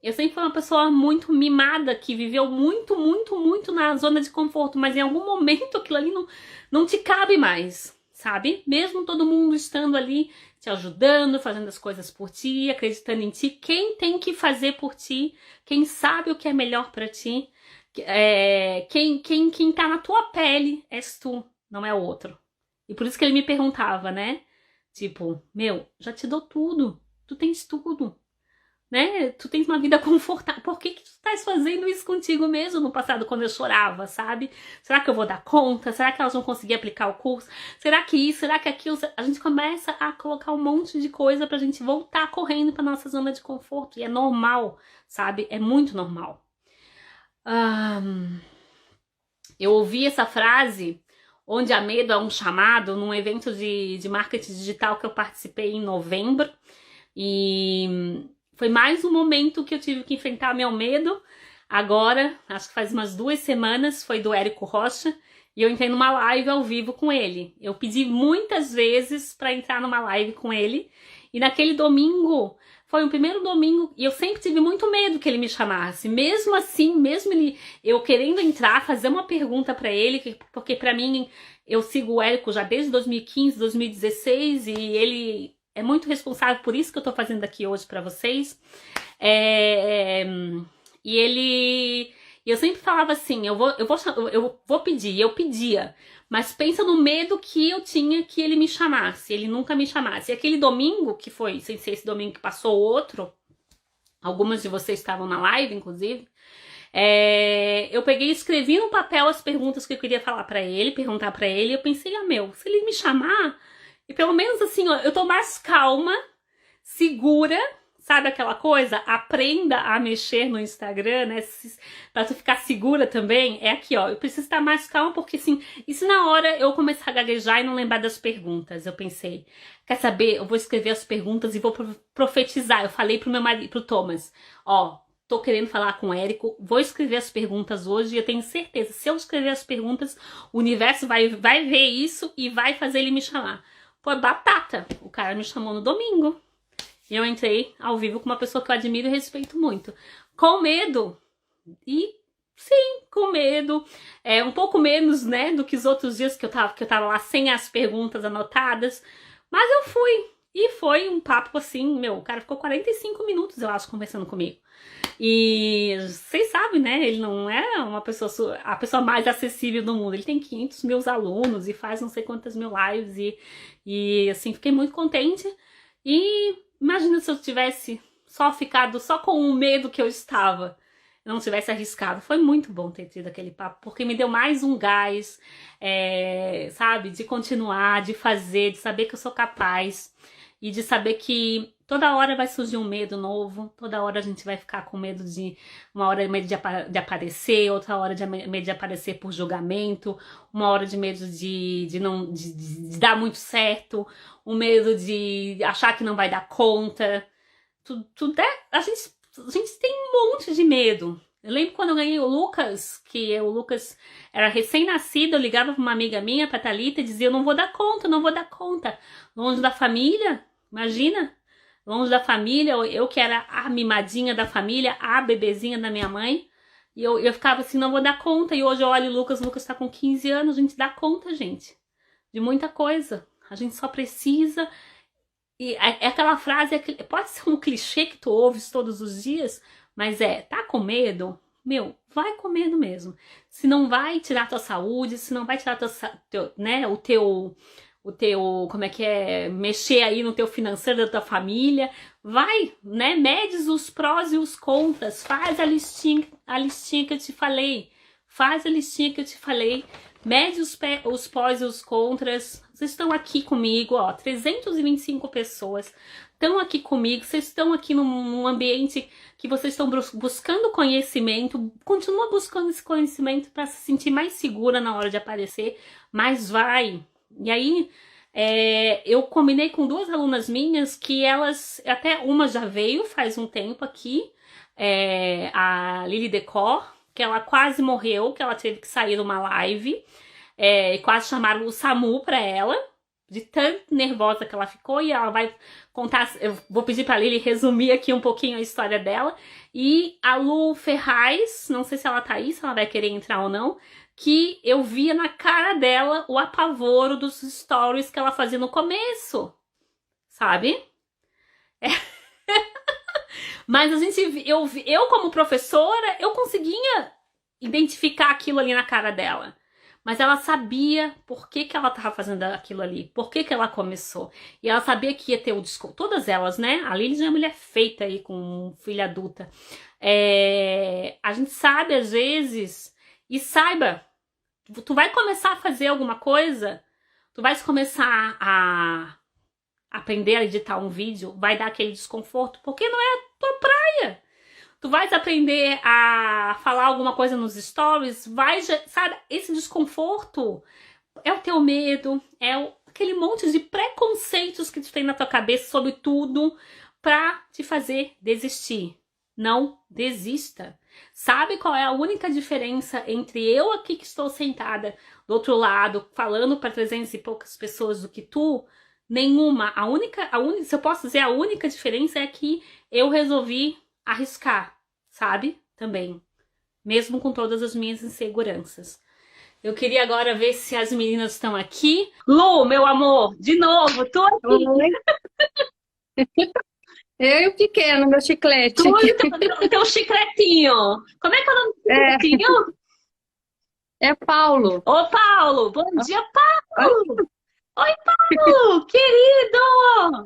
Eu sempre fui uma pessoa muito mimada, que viveu muito na zona de conforto, mas em algum momento aquilo ali não te cabe mais, sabe? Mesmo todo mundo estando ali, te ajudando, fazendo as coisas por ti, acreditando em ti, quem tem que fazer por ti, quem sabe o que é melhor pra ti, quem tá na tua pele és tu, não é o outro. E por isso que ele me perguntava, né? Tipo, já te dou tudo, tu tens tudo, né? Tu tens uma vida confortável, por que tu estás fazendo isso contigo mesmo no passado, quando eu chorava, sabe? Será que eu vou dar conta? Será que elas vão conseguir aplicar o curso? Será que isso? Será que aquilo? A gente começa a colocar um monte de coisa pra gente voltar correndo pra nossa zona de conforto. E é normal, sabe? É muito normal. Eu ouvi essa frase, onde há medo é um chamado, num evento de marketing digital que eu participei em novembro. E foi mais um momento que eu tive que enfrentar meu medo. Agora, acho que faz umas 2 semanas, foi do Érico Rocha. E eu entrei numa live ao vivo com ele. Eu pedi muitas vezes para entrar numa live com ele. E naquele domingo, foi o primeiro domingo, e eu sempre tive muito medo que ele me chamasse. Mesmo assim, mesmo eu querendo entrar, fazer uma pergunta para ele, porque para mim, eu sigo o Érico já desde 2015, 2016, e ele é muito responsável por isso que eu tô fazendo aqui hoje para vocês. E eu sempre falava assim, eu vou pedir, e eu pedia. Mas pensa no medo que eu tinha que ele me chamasse, ele nunca me chamasse. E aquele domingo, que foi, sem ser esse domingo que passou o outro, algumas de vocês estavam na live, inclusive, eu peguei e escrevi no papel as perguntas que eu queria falar pra ele, perguntar pra ele, e eu pensei, se ele me chamar, e pelo menos assim, ó, eu tô mais calma, segura. Sabe aquela coisa? Aprenda a mexer no Instagram, né? Pra tu ficar segura também. É aqui, ó. Eu preciso estar mais calma, porque assim, e se na hora eu começar a gaguejar e não lembrar das perguntas? Eu pensei, quer saber? Eu vou escrever as perguntas e vou profetizar. Eu falei pro meu marido, pro Thomas, ó, tô querendo falar com o Érico, vou escrever as perguntas hoje e eu tenho certeza, se eu escrever as perguntas, o universo vai ver isso e vai fazer ele me chamar. Pô, batata! O cara me chamou no domingo. E eu entrei ao vivo com uma pessoa que eu admiro e respeito muito. Com medo. E sim, com medo. Um pouco menos, né, do que os outros dias que eu tava lá sem as perguntas anotadas. Mas eu fui. E foi um papo assim, o cara ficou 45 minutos, eu acho, conversando comigo. E vocês sabem, né, ele não é a pessoa mais acessível do mundo. Ele tem 500 mil alunos e faz não sei quantas mil lives. E assim, fiquei muito contente. E imagina se eu tivesse ficado só com o medo que eu estava, não tivesse arriscado. Foi muito bom ter tido aquele papo, porque me deu mais um gás, sabe, de continuar, de fazer, de saber que eu sou capaz e de saber que toda hora vai surgir um medo novo, toda hora a gente vai ficar com medo uma hora medo de aparecer, outra hora medo de aparecer por julgamento, uma hora de medo de dar muito certo, o medo de achar que não vai dar conta. A gente tem um monte de medo. Eu lembro quando eu ganhei o Lucas, o Lucas era recém-nascido, eu ligava pra uma amiga minha, pra Thalita, e dizia, eu não vou dar conta, não vou dar conta. Longe da família, imagina, longe da família, eu que era a mimadinha da família, a bebezinha da minha mãe, e eu ficava assim, não vou dar conta. E hoje eu olho o Lucas tá com 15 anos, a gente dá conta, gente, de muita coisa. A gente só precisa. E é aquela frase, pode ser um clichê que tu ouves todos os dias, mas tá com medo? Vai com medo mesmo. Se não vai tirar tua saúde, se não vai tirar o teu, como é que é, mexer aí no teu financeiro da tua família, vai, né, mede os prós e os contras, faz a listinha que eu te falei, mede os prós e os contras. Vocês estão aqui comigo, ó, 325 pessoas estão aqui comigo, vocês estão aqui num ambiente que vocês estão buscando conhecimento, continua buscando esse conhecimento para se sentir mais segura na hora de aparecer, mas vai. E aí, eu combinei com 2 alunas minhas que elas, até uma já veio faz um tempo aqui, a Lili Decor, que ela quase morreu, que ela teve que sair de uma live, e quase chamaram o SAMU pra ela, de tão nervosa que ela ficou, e ela vai contar, eu vou pedir pra Lili resumir aqui um pouquinho a história dela, e a Lu Ferraz, não sei se ela tá aí, se ela vai querer entrar ou não, que eu via na cara dela o apavoro dos stories que ela fazia no começo, sabe? Mas eu como professora, eu conseguia identificar aquilo ali na cara dela. Mas ela sabia por que ela estava fazendo aquilo ali, por que ela começou. E ela sabia que ia ter o desconto. Todas elas, né? A Lili já é mulher feita aí com filha adulta. A A gente sabe às vezes, e saiba, tu vai começar a fazer alguma coisa, tu vai começar a aprender a editar um vídeo, vai dar aquele desconforto, porque não é a tua praia. Tu vais aprender a falar alguma coisa nos stories, sabe, esse desconforto é o teu medo, aquele monte de preconceitos que tu tem na tua cabeça sobre tudo pra te fazer desistir. Não desista. Sabe qual é a única diferença entre eu aqui que estou sentada do outro lado, falando para 300 e poucas pessoas do que tu? Nenhuma. Se eu posso dizer, a única diferença é que eu resolvi arriscar, sabe? Também. Mesmo com todas as minhas inseguranças. Eu queria agora ver se as meninas estão aqui. Lu, meu amor, de novo, tô aqui. Oi. Eu e o pequeno, meu chiclete. Tu e o teu chicletinho. Como é que é o nome do chicletinho? É Paulo. Ô, Paulo. Bom dia, Paulo. Oi, Paulo, querido.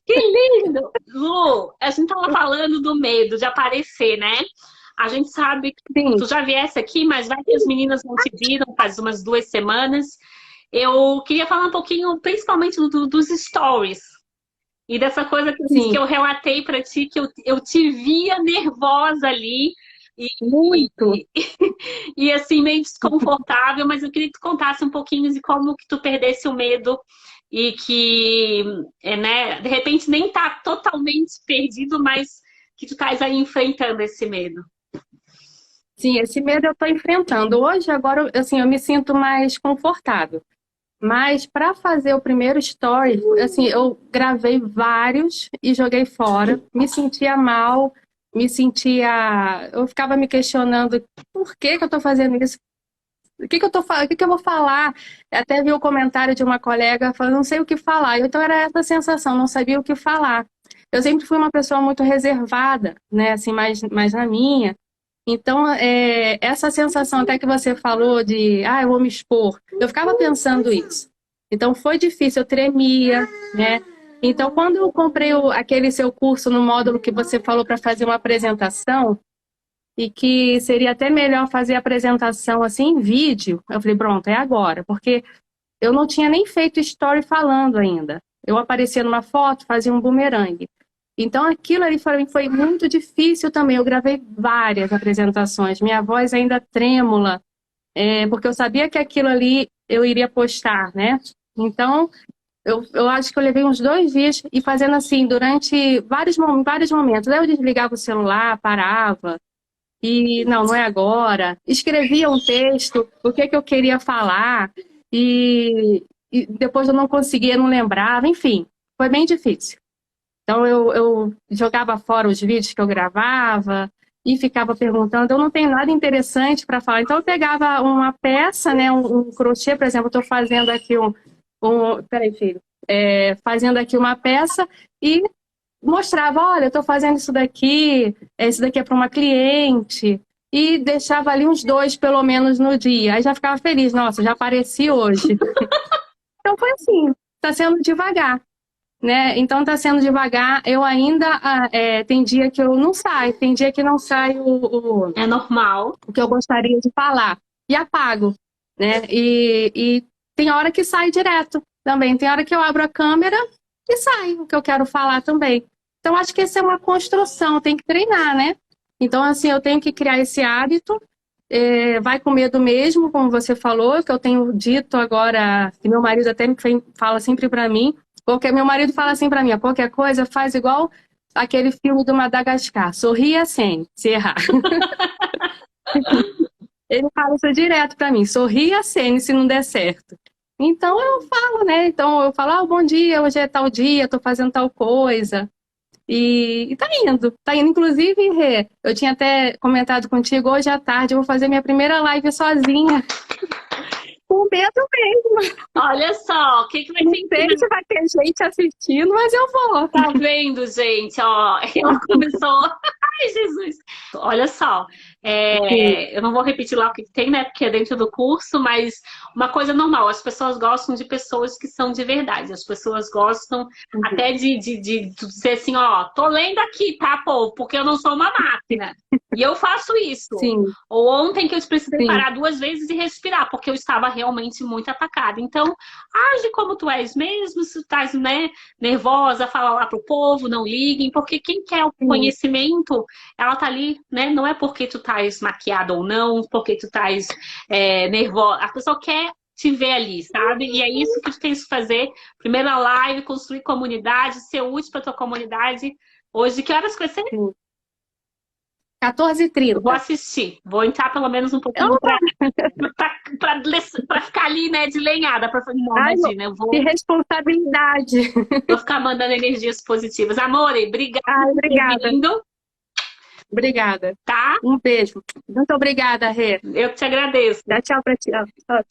Que lindo. Lu, a gente tava falando do medo de aparecer, né? A gente sabe que Sim. tu já viesse aqui, mas vai que as meninas não te viram faz umas 2 semanas. Eu queria falar um pouquinho, principalmente dos stories. E dessa coisa que eu relatei pra ti, que eu te via nervosa ali. Muito. E assim, meio desconfortável, mas eu queria que tu contasse um pouquinho de como que tu perdesse o medo e que, né, de repente nem tá totalmente perdido, mas que tu estás aí enfrentando esse medo. Sim, esse medo eu estou enfrentando. Hoje, agora, assim, eu me sinto mais confortável. Mas para fazer o primeiro story, assim, eu gravei vários e joguei fora. Me sentia mal, eu ficava me questionando por que que eu estou fazendo isso? O que que eu vou falar? Até vi o comentário de uma colega falando, não sei o que falar. Então era essa sensação, não sabia o que falar. Eu sempre fui uma pessoa muito reservada, né, assim, mais na minha. Então, essa sensação até que você falou de, eu vou me expor, eu ficava pensando isso. Então, foi difícil, eu tremia, né? Então, quando eu comprei aquele seu curso no módulo que você falou para fazer uma apresentação, e que seria até melhor fazer a apresentação assim em vídeo, eu falei, pronto, é agora, porque eu não tinha nem feito story falando ainda. Eu aparecia numa foto, fazia um bumerangue. Então, aquilo ali para mim foi muito difícil também. Eu gravei várias apresentações, minha voz ainda trêmula, porque eu sabia que aquilo ali eu iria postar, né? Então, eu acho que eu levei uns 2 dias e fazendo assim, durante vários momentos. Aí eu desligava o celular, parava, e não é agora. Escrevia um texto, o que eu queria falar, e depois eu não conseguia, não lembrava, enfim, foi bem difícil. Então, eu jogava fora os vídeos que eu gravava e ficava perguntando. Eu não tenho nada interessante para falar. Então, eu pegava uma peça, né, um crochê, por exemplo, estou fazendo aqui peraí, filho. Fazendo aqui uma peça e mostrava, olha, eu estou fazendo isso daqui é para uma cliente. E deixava ali uns 2, pelo menos, no dia. Aí já ficava feliz. Nossa, já apareci hoje. Então, foi assim. Está sendo devagar. Né? Então tá sendo devagar, eu ainda tem dia que eu não saio, tem dia que não sai É normal. O que eu gostaria de falar, e apago, né? E tem hora que sai direto também, tem hora que eu abro a câmera e sai o que eu quero falar também. Então acho que essa é uma construção, tem que treinar, né? Então assim, eu tenho que criar esse hábito, vai com medo mesmo, como você falou, que eu tenho dito agora, que meu marido até fala sempre pra mim. Porque meu marido fala assim pra mim, qualquer coisa faz igual aquele filme do Madagascar, sorria sem, se errar. Ele fala isso direto pra mim, sorria sem, se não der certo. Então eu falo, né? Então eu falo, bom dia, hoje é tal dia, tô fazendo tal coisa. E tá indo. Inclusive, Rê, eu tinha até comentado contigo, hoje à tarde eu vou fazer minha primeira live sozinha. Com medo mesmo. Olha só, o que vai ter? Não sei se vai ter gente assistindo, mas eu vou. Tá vendo, gente? Ó, ela começou. Ai, Jesus! Olha só, Eu não vou repetir lá o que tem, né? Porque é dentro do curso, mas uma coisa normal, as pessoas gostam de pessoas que são de verdade. As pessoas gostam até de dizer assim, ó, tô lendo aqui, tá, povo? Porque eu não sou uma máquina. E eu faço isso. Sim, Ou ontem que eu precisei sim, parar 2 vezes e respirar, porque eu estava realmente muito atacada. Então, age como tu és mesmo, se tu estás, né, nervosa, fala lá pro povo, não liguem, porque quem quer o sim, conhecimento, ela tá ali, né? Não é porque tu estás maquiada ou não, porque tu estás nervosa. A pessoa quer te ver ali, sabe? E é isso que tu tens que fazer. Primeira live, construir comunidade, ser útil para tua comunidade. Hoje, que horas que vai ser? sim. Eu vou 14h30. assistir. Vou entrar pelo menos um pouquinho pra ficar ali, né, de lenhada. Não, Ai, imagina, eu que vou, responsabilidade. vou ficar mandando energias positivas. Amore, obrigada Ai, por ter obrigada. vindo, Obrigada. tá? Um beijo. Muito obrigada, Rê. Eu que te agradeço. Dá tchau pra ti. Ó. Ó.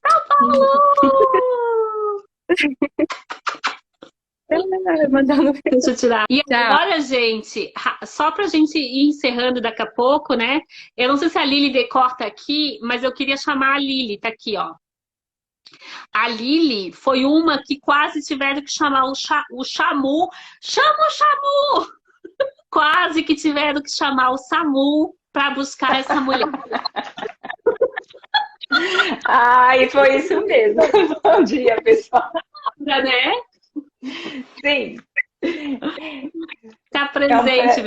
Mandando Deixa eu tirar. E tchau. agora, gente, só pra gente ir encerrando daqui a pouco, né? Eu não sei se a Lili decorta aqui, mas eu queria chamar a Lili, tá aqui, ó. A Lili foi uma que quase tiveram que chamar o SAMU. Chama o SAMU! Quase que tiveram que chamar o SAMU para buscar essa mulher. Ai, foi isso mesmo. Bom dia, pessoal. Né? Sim. Tá presente.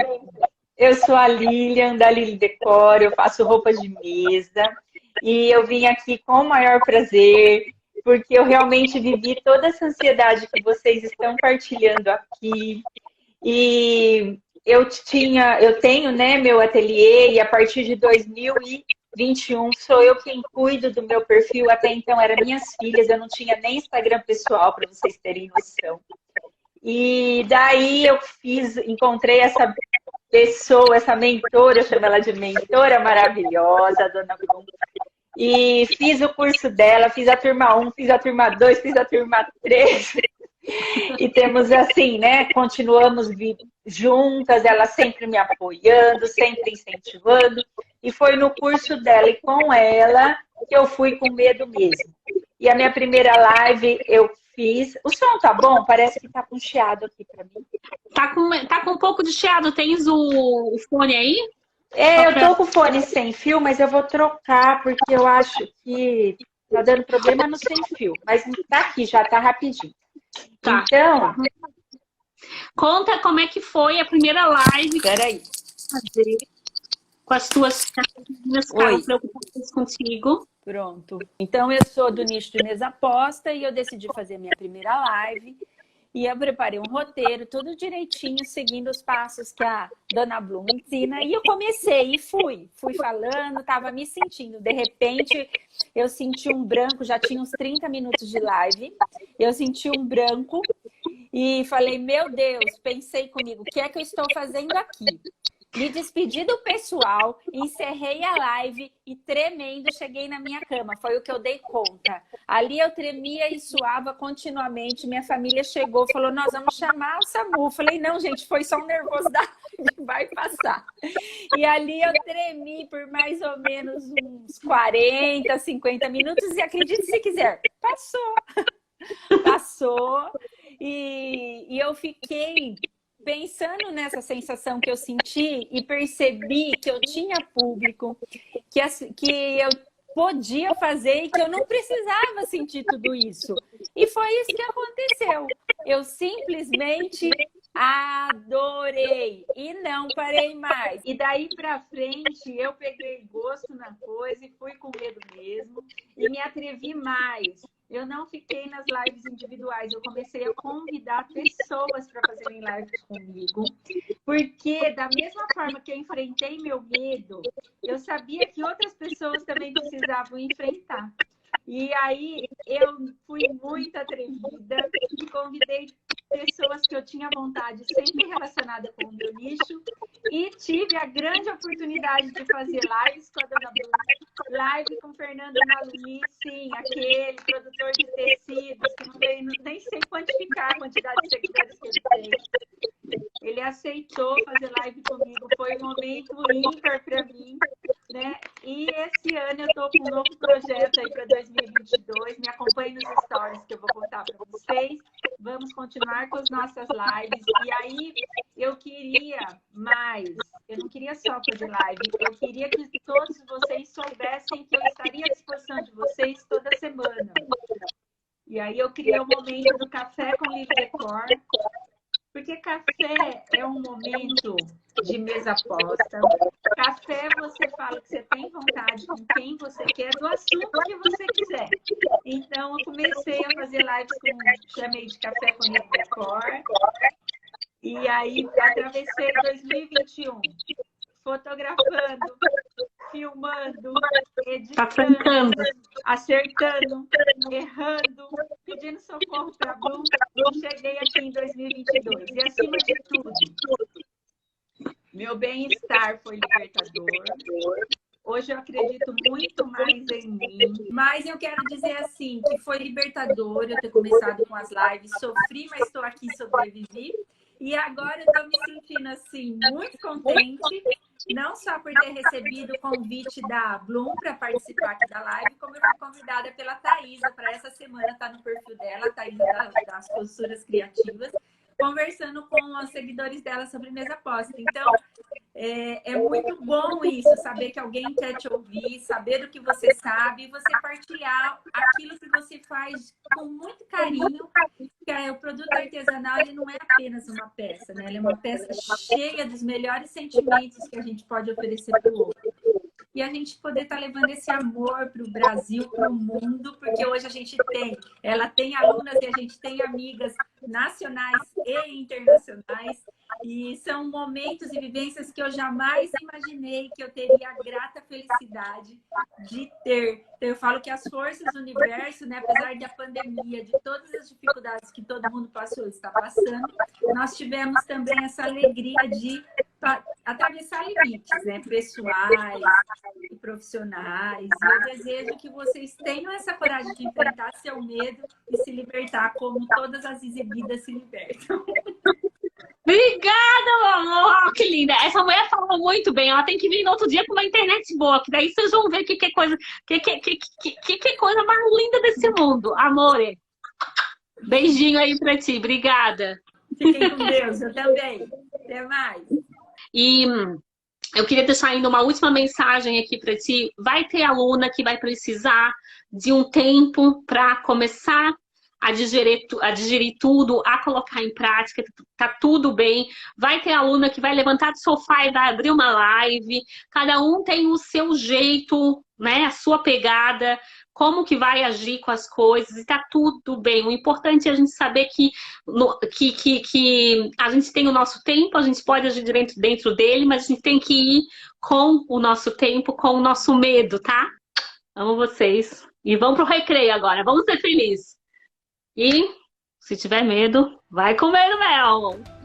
Eu sou a Lilian, da Lili Decor, eu faço roupas de mesa. E eu vim aqui com o maior prazer, porque eu realmente vivi toda essa ansiedade que vocês estão partilhando aqui. E eu tenho, né, meu ateliê, e a partir de 2021 sou eu quem cuido do meu perfil. Até então eram minhas filhas, eu não tinha nem Instagram pessoal, para vocês terem noção. E daí eu encontrei essa pessoa, essa mentora, eu chamo ela de mentora maravilhosa, a Dona Blum. E fiz o curso dela, fiz a turma 1, fiz a turma 2, fiz a turma 3. E temos assim, né? Continuamos juntas, ela sempre me apoiando, sempre incentivando. E foi no curso dela e com ela que eu fui com medo mesmo. E a minha primeira live eu fiz. O som tá bom? Parece que tá com chiado aqui pra mim. Tá com um pouco de chiado. Tens o fone aí? Eu tô com o fone sem fio, mas eu vou trocar, porque eu acho que tá dando problema no sem fio. Mas tá aqui, já tá rapidinho. Tá. Então, conta como é que foi a primeira live. Peraí. Com as tuas preocupadas contigo. Pronto. Então, eu sou do nicho de mesa aposta e eu decidi fazer a minha primeira live. E eu preparei um roteiro, tudo direitinho, seguindo os passos que a Dona Blum ensina. E eu comecei e fui falando, estava me sentindo. De repente, eu senti um branco, já tinha uns 30 minutos de live. Eu senti um branco e falei, meu Deus, pensei comigo, o que é que eu estou fazendo aqui? Me despedi do pessoal, encerrei a live e tremendo cheguei na minha cama. Foi o que eu dei conta. Ali eu tremia e suava continuamente. Minha família chegou, falou, nós vamos chamar o SAMU. Falei, não, gente, foi só um nervosidade, vai passar. E ali eu tremi por mais ou menos uns 40, 50 minutos e acredite se quiser, passou. E eu fiquei pensando nessa sensação que eu senti e percebi que eu tinha público, que eu podia fazer e que eu não precisava sentir tudo isso. E foi isso que aconteceu. Eu simplesmente adorei e não parei mais. E daí pra frente eu peguei gosto na coisa e fui com medo mesmo e me atrevi mais. Eu não fiquei nas lives individuais, eu comecei a convidar pessoas para fazerem lives comigo, porque da mesma forma que eu enfrentei meu medo, eu sabia que outras pessoas também precisavam enfrentar. E aí eu fui muito atrevida e convidei pessoas que eu tinha vontade, sempre relacionada com o meu nicho, e tive a grande oportunidade de fazer lives com a Dona Bruna, live com o Fernando Maluni, sim, aquele produtor de tecidos, que não tem, nem sei quantificar a quantidade de seguidores que ele tem. Ele aceitou fazer live comigo, foi um momento ímpar para mim, né? E esse ano eu estou com um novo projeto aí para 2022. Me acompanhe nos stories que eu vou contar para vocês. Vamos continuar com as nossas lives. E aí eu queria mais. Eu não queria só fazer live. Eu queria que todos vocês soubessem que eu estaria à disposição de vocês toda semana. E aí eu criei o momento do Café com Livre Decor. Porque café é um momento de mesa posta. Café você fala que você tem vontade com quem você quer, do assunto que você quiser. Então, eu comecei a fazer lives chamei de Café com Livre Decor. E aí, atravessei 2021, fotografando, filmando, editando, acertando, errando, pedindo socorro para a Bloom, e cheguei aqui em 2022. E acima de tudo, meu bem-estar foi libertador. Hoje eu acredito muito mais em mim. Mas eu quero dizer assim, que foi libertador eu ter começado com as lives. Sofri, mas estou aqui e sobrevivi. E agora eu estou me sentindo assim, muito contente, não só por ter recebido o convite da Bloom para participar aqui da live, como eu fui convidada pela Thaisa para essa semana estar no perfil dela, a Thaisa das Costuras Criativas, conversando com os seguidores dela sobre mesa posta. Então, é muito bom isso, saber que alguém quer te ouvir, saber do que você sabe, e você partilhar aquilo que você faz com muito carinho, que o produto artesanal ele não é apenas uma peça, né? Ele é uma peça cheia dos melhores sentimentos que a gente pode oferecer para o outro. E a gente poder estar levando esse amor para o Brasil, para o mundo, porque hoje a gente ela tem alunas e a gente tem amigas nacionais e internacionais, e são momentos e vivências que eu jamais imaginei que eu teria a grata felicidade de ter. Então, eu falo que as forças do universo, né, apesar da pandemia, de todas as dificuldades que todo mundo passou e está passando, nós tivemos também essa alegria de atravessar limites, né, pessoais e profissionais. E eu desejo que vocês tenham essa coragem de enfrentar seu medo e se libertar como todas as exibidas se libertam. Obrigada, meu amor! Que linda! Essa mulher falou muito bem. Ela tem que vir no outro dia com uma internet boa, que daí vocês vão ver que é coisa, que coisa mais linda desse mundo. Amore! Beijinho aí pra ti. Obrigada. Fiquem com Deus. Eu também. Até mais. E eu queria deixar ainda uma última mensagem aqui para ti. Vai ter aluna que vai precisar de um tempo para começar a digerir tudo, a colocar em prática, tá tudo bem. Vai ter aluna que vai levantar do sofá e vai abrir uma live. Cada um tem o seu jeito, né? A sua pegada, como que vai agir com as coisas, e tá tudo bem. O importante é a gente saber que a gente tem o nosso tempo, a gente pode agir dentro dele, mas a gente tem que ir com o nosso tempo, com o nosso medo, tá? Amo vocês. E vamos pro recreio agora, vamos ser felizes. E se tiver medo, vai com medo, Mel!